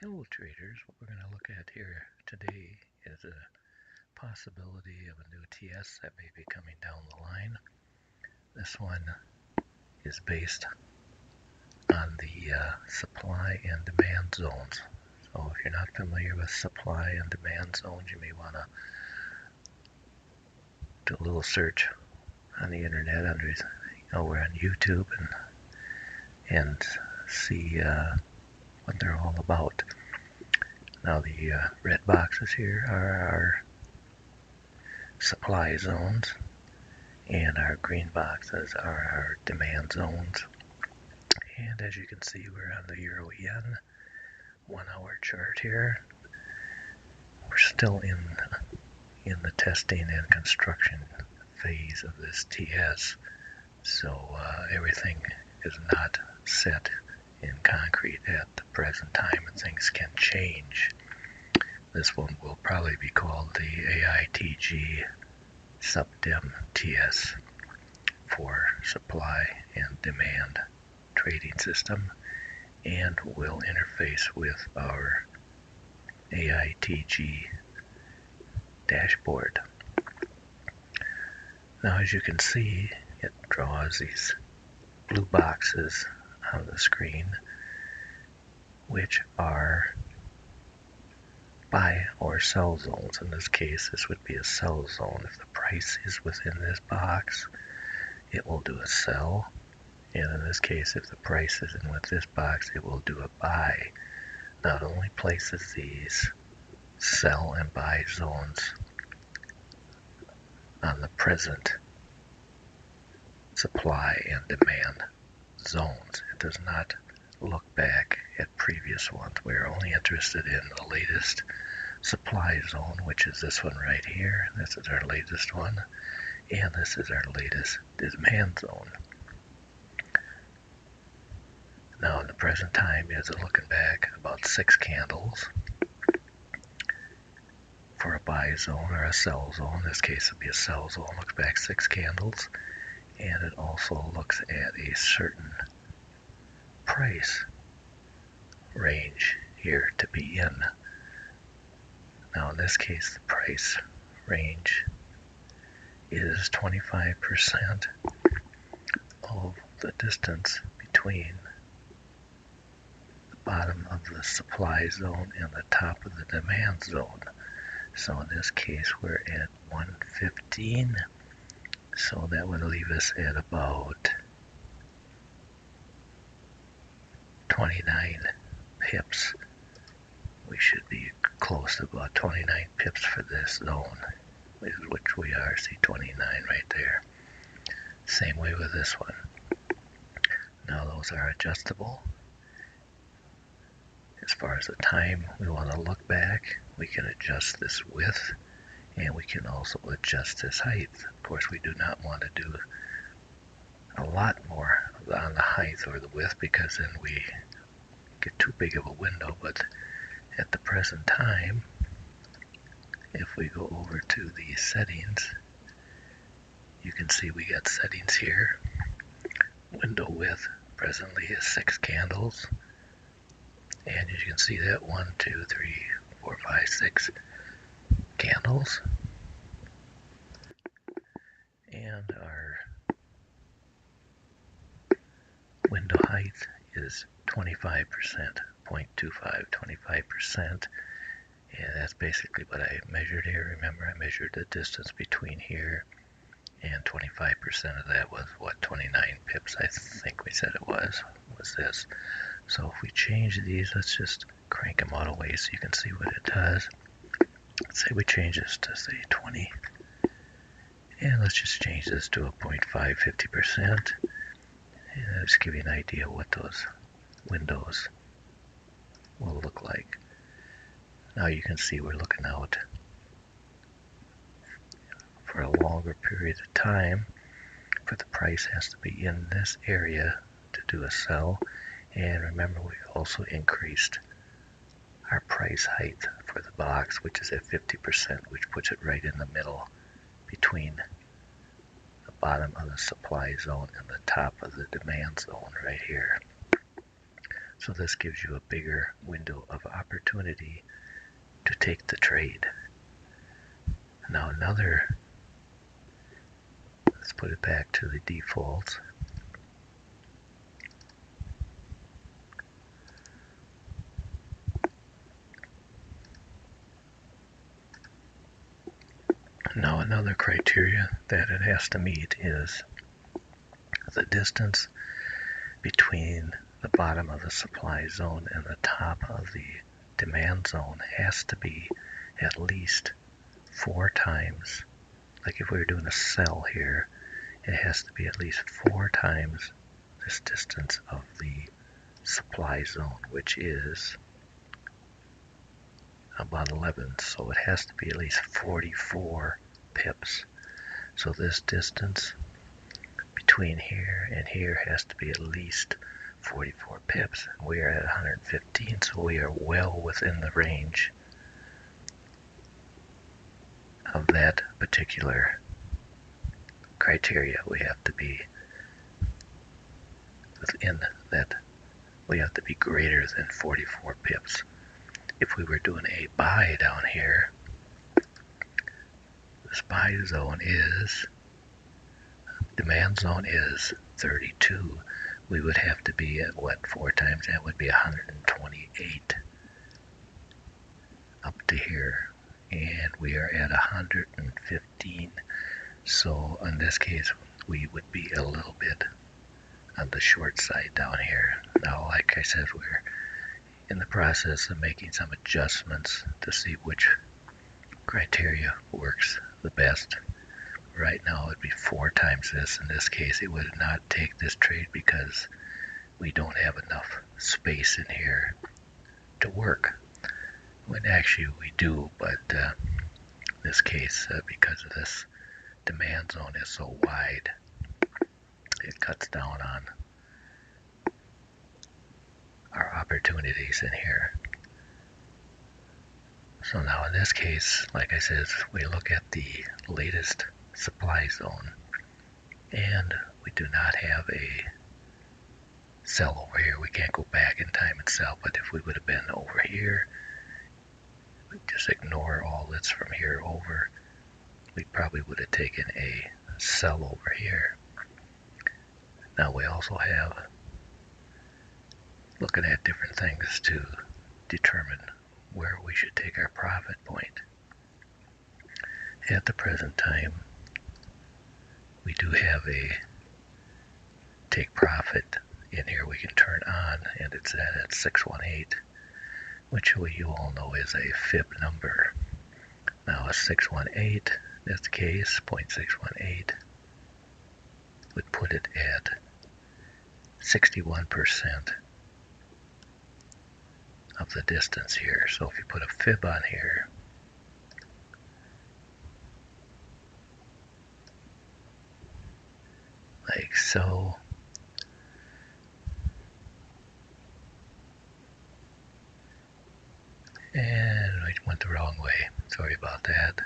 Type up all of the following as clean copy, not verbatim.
Hello traders, what we're going to look at here today is a possibility of a new TS that may be coming down the line. This one is based on the supply and demand zones. So if you're not familiar with supply and demand zones, you may want to do a little search on the internet under, we're on YouTube and see what they're all about. Now the red boxes here are our supply zones, and our green boxes are our demand zones. And as you can see, we're on the Euro Yen 1 hour chart here. We're still in the testing and construction phase of this TS, so everything is not set in concrete at the present time, and things can change. This one will probably be called the AITG SUP DEM TS for supply and demand trading system, and will interface with our AITG dashboard. Now, as you can see, it draws these blue boxes on the screen, which are buy or sell zones. In this case, this would be a sell zone. If the price is within this box, it will do a sell. And in this case, if the price isn't with this box, it will do a buy. Now, it only places these sell and buy zones on the present supply and demand zones. It does not look back at previous ones. We're only interested in the latest supply zone, which is this one right here. This is our latest one, and this is our latest demand zone. Now, in the present time, is looking back about 6 candles for a buy zone or a sell zone. In this case, it would be a sell zone. Looks back 6 candles, and it also looks at a certain price range here to be in. Now, in this case, the price range is 25% of the distance between the bottom of the supply zone and the top of the demand zone. So in this case, we're at 115. So that would leave us at about 29 pips. We should be close to about 29 pips for this zone, which we are. See 29 right there. Same way with this one. Now those are adjustable. As far as the time we want to look back, we can adjust this width, and we can also adjust this height. Of course, we do not want to do a lot more on the height or the width, because then we get too big of a window. But at the present time, if we go over to the settings, you can see we got settings here. Window width presently is 6 candles, and as you can see that 1, 2, 3, 4, 5, 6 candles, and our window height is 25%, 0.25, 25%, and that's basically what I measured here. Remember, I measured the distance between here, and 25% of that was what, 29 pips, I think we said it was this. So if we change these, let's just crank them all away so you can see what it does. Let's say we change this to say 20. And let's just change this to a 0.5, 50%. And just give you an idea of what those windows will look like. Now you can see we're looking out for a longer period of time, but the price has to be in this area to do a sell. And remember, we also increased our price height for the box, which is at 50%, which puts it right in the middle between the bottom of the supply zone and the top of the demand zone right here. So this gives you a bigger window of opportunity to take the trade. Now let's put it back to the default. Now another criteria that it has to meet is the distance between the bottom of the supply zone and the top of the demand zone has to be at least 4 times. Like if we were doing a sell here, it has to be at least 4 times this distance of the supply zone, which is about 11. So it has to be at least 44 pips. So this distance between here and here has to be at least 44 pips. We are at 115, so we are well within the range of that particular criteria. We have to be within that. We have to be greater than 44 pips. If we were doing a buy down here, this buy zone is, demand zone is 32. We would have to be at what, 4 times? That would be 128 up to here. And we are at 115. So in this case, we would be a little bit on the short side down here. Now, like I said, we're in the process of making some adjustments to see which criteria works the best. Right now it'd be 4 times this. In this case, it would not take this trade because we don't have enough space in here to work. When actually we do, but in this case, because of this demand zone is so wide, it cuts down on our opportunities in here. So now in this case, like I said, we look at the latest supply zone, and we do not have a sell over here. We can't go back in time and sell, but if we would have been over here, we just ignore all this from here over, we probably would have taken a sell over here. Now we also have looking at different things to determine where we should take our profit point. At the present time, we do have a take profit in here we can turn on, and it's at 618, which you all know is a fib number. Now a 618, in this case, 0.618, would put it at 61% of the distance here. So if you put a fib on here, like so, and I went the wrong way, sorry about that.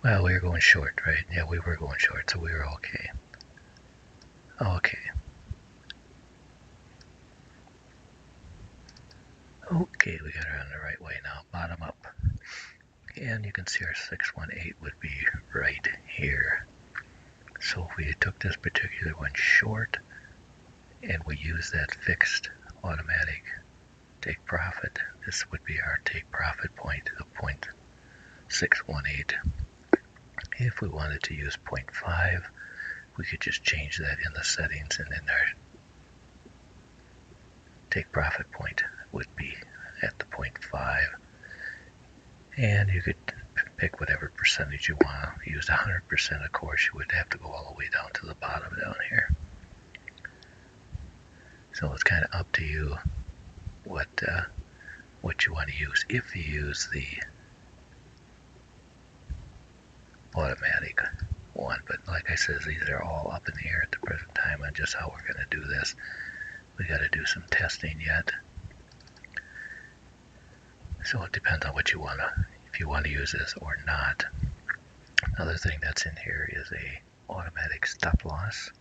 Well, we were going short, right? Yeah, we were going short, so we were okay. Okay. Okay, we got her on the right way now, bottom up. And you can see our 618 would be right here. So if we took this particular one short, and we use that fixed automatic take profit, this would be our take profit point of 0.618. If we wanted to use 0.5, we could just change that in the settings and in our take profit point would be at the 0.5. And you could pick whatever percentage you want. If you used 100%, of course, you would have to go all the way down to the bottom down here. So it's kind of up to you what you want to use. If you use the automatic one, but like I said, these are all up in the air at the present time on just how we're going to do this. We got to do some testing yet. So it depends on what you want to, if you want to use this or not. Another thing that's in here is a automatic stop loss,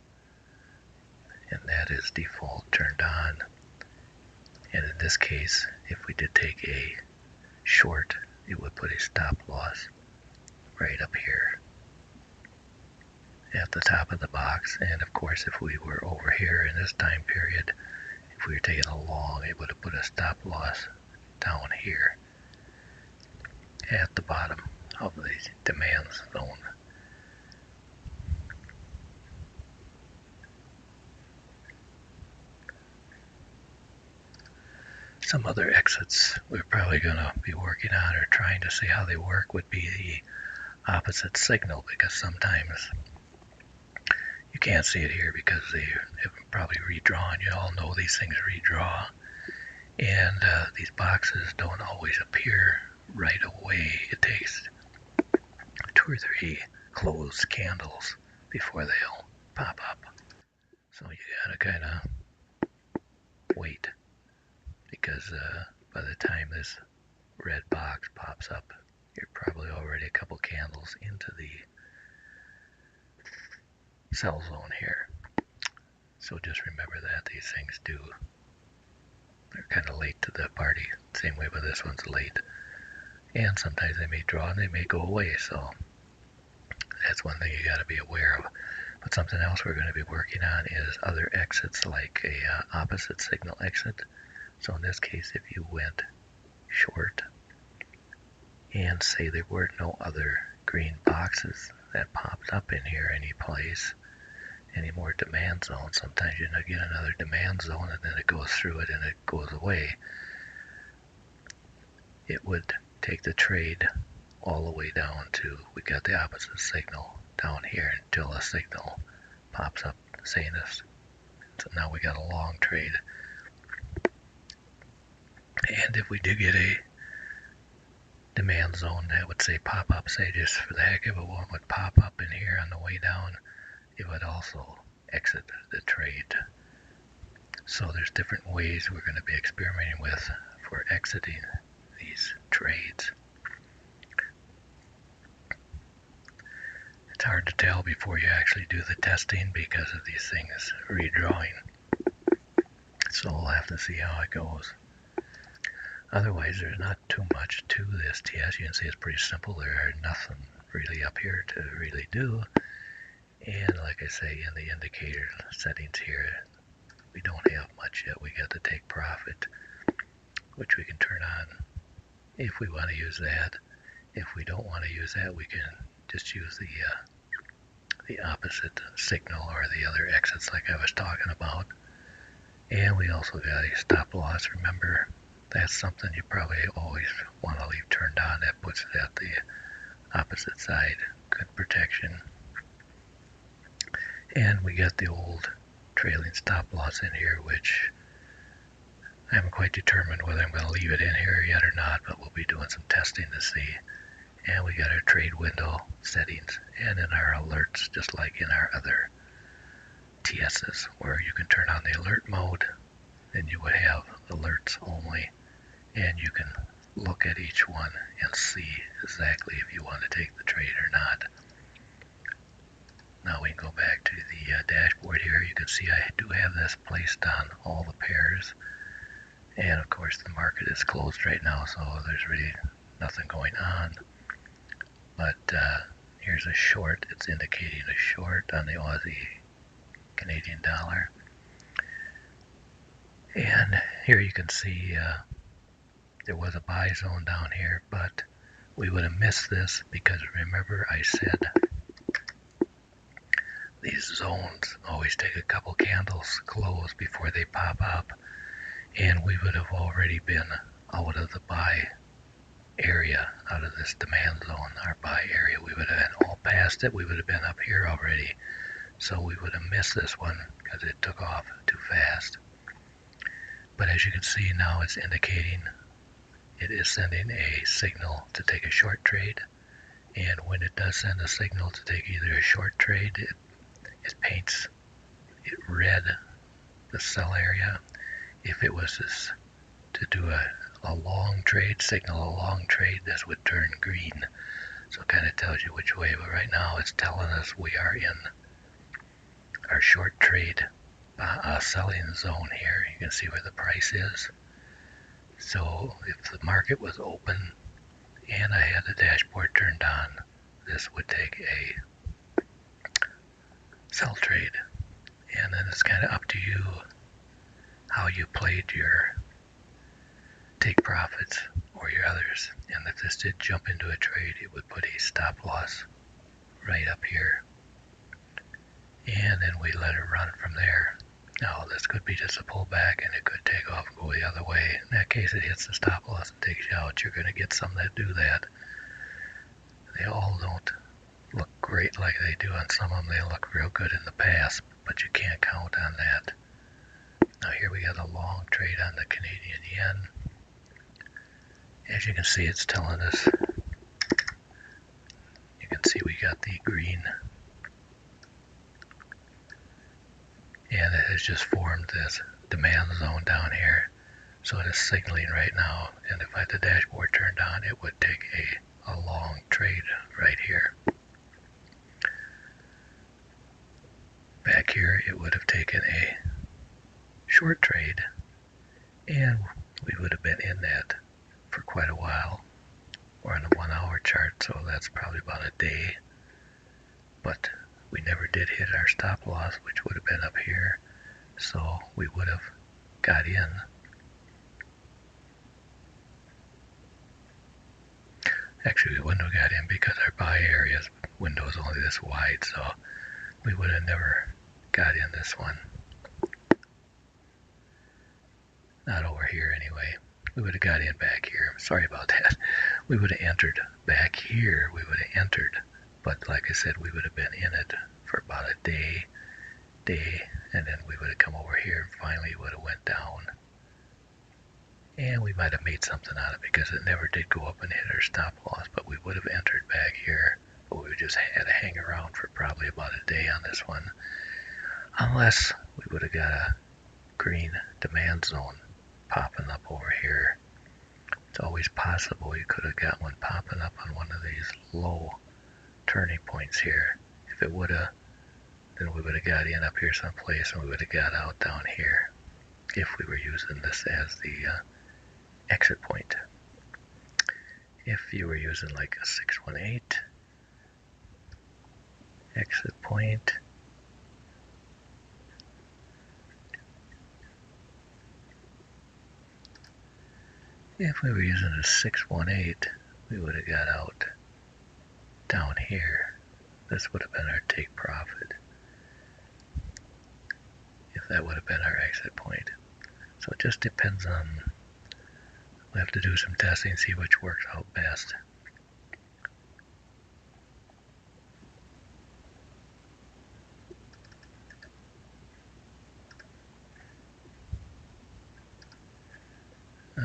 and that is default turned on. And in this case, if we did take a short, it would put a stop loss right up here at the top of the box. And of course, if we were over here in this time period, if we were taking a long, it would have put a stop loss down here at the bottom of the demand zone. Some other exits we're probably going to be working on or trying to see how they work would be the opposite signal, because sometimes you can't see it here because they have probably redrawn. You all know these things redraw, and these boxes don't always appear right away. It takes 2 or 3 closed candles before they'll pop up. So you gotta kind of wait, because by the time this red box pops up, you're probably already a couple candles into the sell zone here. So just remember that these things they're kind of late to the party. Same way with this one's late. And sometimes they may draw and they may go away, so that's one thing you got to be aware of. But something else we're going to be working on is other exits, like a opposite signal exit. So in this case, if you went short and say there were no other green boxes that popped up in here any place, any more demand zone, sometimes you get another demand zone and then it goes through it and it goes away. It would take the trade all the way down to, we got the opposite signal down here until a signal pops up saying this. So now we got a long trade. And if we did get a demand zone that would say pop up, say just for the heck of it, one would pop up in here on the way down, it would also exit the trade. So there's different ways we're going to be experimenting with for exiting these trades. It's hard to tell before you actually do the testing because of these things redrawing. So we'll have to see how it goes. Otherwise, there's not too much to this test. You can see it's pretty simple. There are nothing really up here to really do. And like I say, in the indicator settings here, we don't have much yet. We got to take profit, which we can turn on if we want to use that. If we don't want to use that, we can just use the opposite signal or the other exits like I was talking about. And we also got a stop loss. Remember, that's something you probably always want to leave turned on. That puts it at the opposite side. Good protection. And we got the old trailing stop loss in here, which I haven't quite determined whether I'm going to leave it in here yet or not, but we'll be doing some testing to see. And we got our trade window settings and in our alerts, just like in our other TSs, where you can turn on the alert mode, and you would have alerts only, and you can look at each one and see exactly if you want to take the trade or not. Now we can go back to the dashboard here. You can see I do have this placed on all the pairs, and of course the market is closed right now, so there's really nothing going on. But here's a short. It's indicating a short on the Aussie Canadian dollar. And here you can see there was a buy zone down here, but we would have missed this because remember I said these zones always take a couple candles close before they pop up. and we would have already been out of the buy area, out of this demand zone, our buy area. We would have been all past it. We would have been up here already. So we would have missed this one because it took off too fast. But as you can see now, it's indicating it is sending a signal to take a short trade. And when it does send a signal to take either a short trade, it paints it red, the sell area. If it was to do a long trade, signal a long trade, this would turn green. So it kind of tells you which way. But right now it's telling us we are in our short trade selling zone here. You can see where the price is. So if the market was open and I had the dashboard turned on, this would take a sell trade. And then it's kind of up to you how you played your take profits or your others. And if this did jump into a trade, it would put a stop loss right up here. And then we let it run from there. Now this could be just a pullback and it could take off and go the other way. In that case, it hits the stop loss and takes you out. You're going to get some that do that. They all don't look great like they do on some of them. They look real good in the past, but you can't count on that. Now here we got a long trade on the Canadian yen. As you can see, it's telling us, you can see we got the green, and it has just formed this demand zone down here. So it is signaling right now, and if I had the dashboard turned on, it would take a long trade right here. Back here, it would have taken a short trade, and we would have been in that for quite a while. We're on a 1 hour chart, so that's probably about a day. But we never did hit our stop loss, which would have been up here. So we would have got in. Actually, we wouldn't have got in because our buy area's window is only this wide, so we would have never got in this one. Not over here anyway. We would have got in back here. Sorry about that. We would have entered back here. We would have entered. But like I said, we would have been in it for about a day, and then we would have come over here and finally it would have went down. And we might have made something out of it because it never did go up and hit our stop loss, but we would have entered back here. But we just had to hang around for probably about a day on this one. Unless we would have got a green demand zone popping up over here. It's always possible you could have got one popping up on one of these low turning points here. If it would have, then we would have got in up here someplace and we would have got out down here if we were using this as the exit point. If you were using like a 618 exit point, if we were using a 618, we would have got out down here. This would have been our take profit. If that would have been our exit point. So it just depends on, we have to do some testing, see which works out best.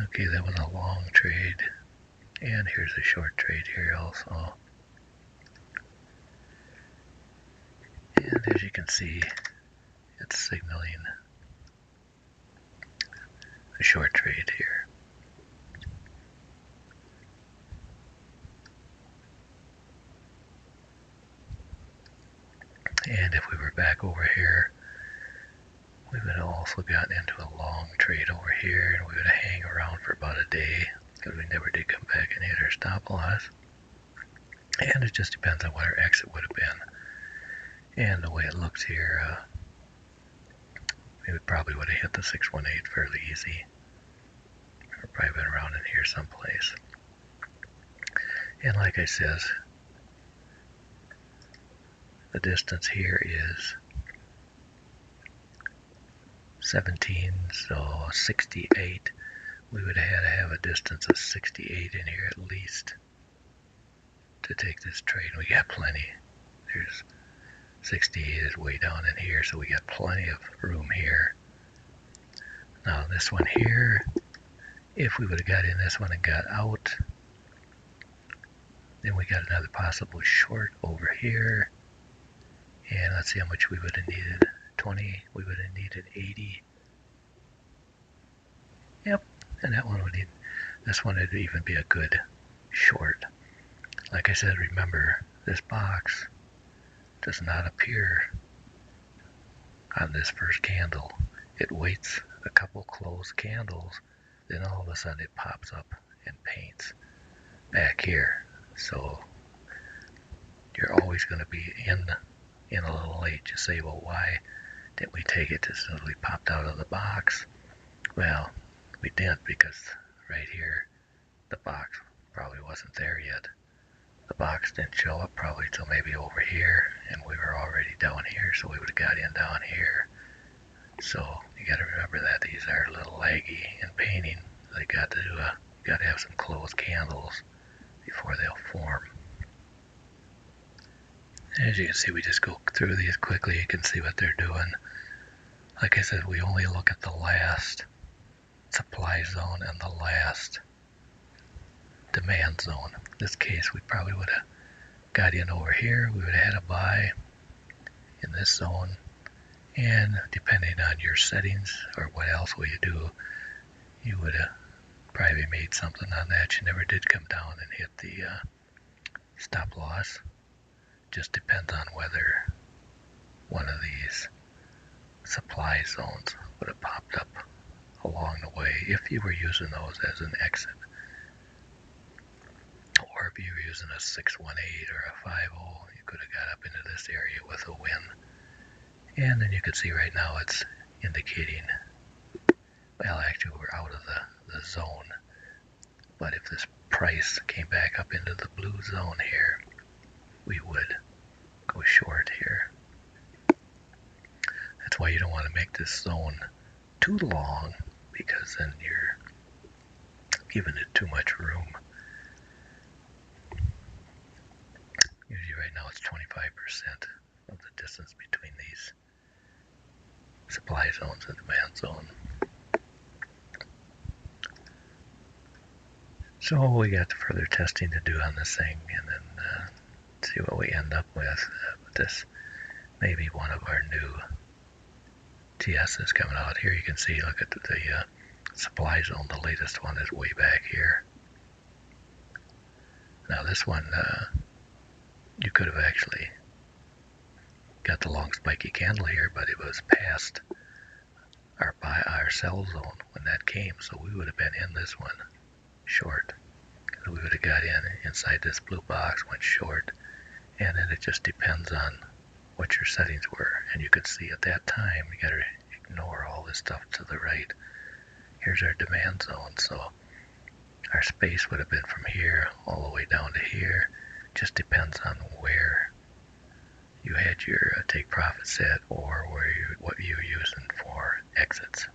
Okay, that was a long trade. And here's a short trade here also. And as you can see, it's signaling a short trade here. And if we were back over here, we would have also gotten into a long trade over here, and we would have hang around for about a day because we never did come back and hit our stop loss. And it just depends on what our exit would have been. And the way it looks here, we probably would have hit the 618 fairly easy. Or probably been around in here someplace. And like I says, the distance here is 17, so 68. We would have had to have a distance of 68 in here at least to take this trade. We got plenty. There's 68 is way down in here, so we got plenty of room here. Now this one here, if we would have got in this one and got out, then we got another possible short over here. And let's see how much we would have needed. 20, we would have needed 80. Yep, and that one would need, this one would even be a good short. Like I said, remember, this box does not appear on this first candle. It waits a couple closed candles, then all of a sudden it pops up and paints back here. So you're always going to be in a little late. You say, well, why didn't we take it as soon as we popped out of the box? Well, we didn't, because right here the box probably wasn't there yet. The box didn't show up probably till maybe over here, and we were already down here, so we would have got in down here. So you got to remember that these are a little laggy in painting. They got to have some closed candles before they'll form. As you can see, we just go through these quickly. You can see what they're doing. Like I said, we only look at the last supply zone and the last demand zone. In this case, we probably would have got in over here. We would have had a buy in this zone. And depending on your settings or what else will you do, you would have probably made something on that. You never did come down and hit the stop loss. Just depends on whether one of these supply zones would have popped up along the way if you were using those as an exit, or if you were using a 618 or a 50, you could have got up into this area with a win. And then you can see right now it's indicating, well, actually we're out of the zone, but if this price came back up into the blue zone here, we would go short here. That's why you don't want to make this zone too long, because then you're giving it too much room. Usually right now it's 25% of the distance between these supply zones and demand zone. So we got further testing to do on this thing, and then see what we end up with this. Maybe one of our new TSs coming out here. You can see, look at the supply zone. The latest one is way back here. Now this one, you could have actually got the long spiky candle here, but it was past our sell zone when that came, so we would have been in this one short. We would have got in inside this blue box, went short, and then it just depends on what your settings were. And you could see at that time, you got to ignore all this stuff to the right. Here's our demand zone, so our space would have been from here all the way down to here. Just depends on where you had your take profit set, or what you were using for exits.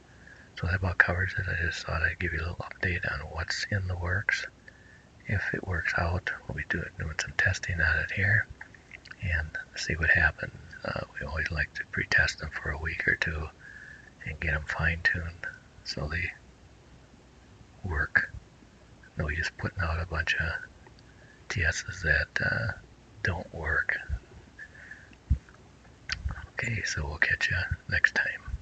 So that about covers it. I just thought I'd give you a little update on what's in the works. If it works out, we'll be doing some testing on it here and see what happens. We always like to pre-test them for a week or two and get them fine-tuned so they work. No use putting out a bunch of TSs that don't work. Okay, so we'll catch you next time.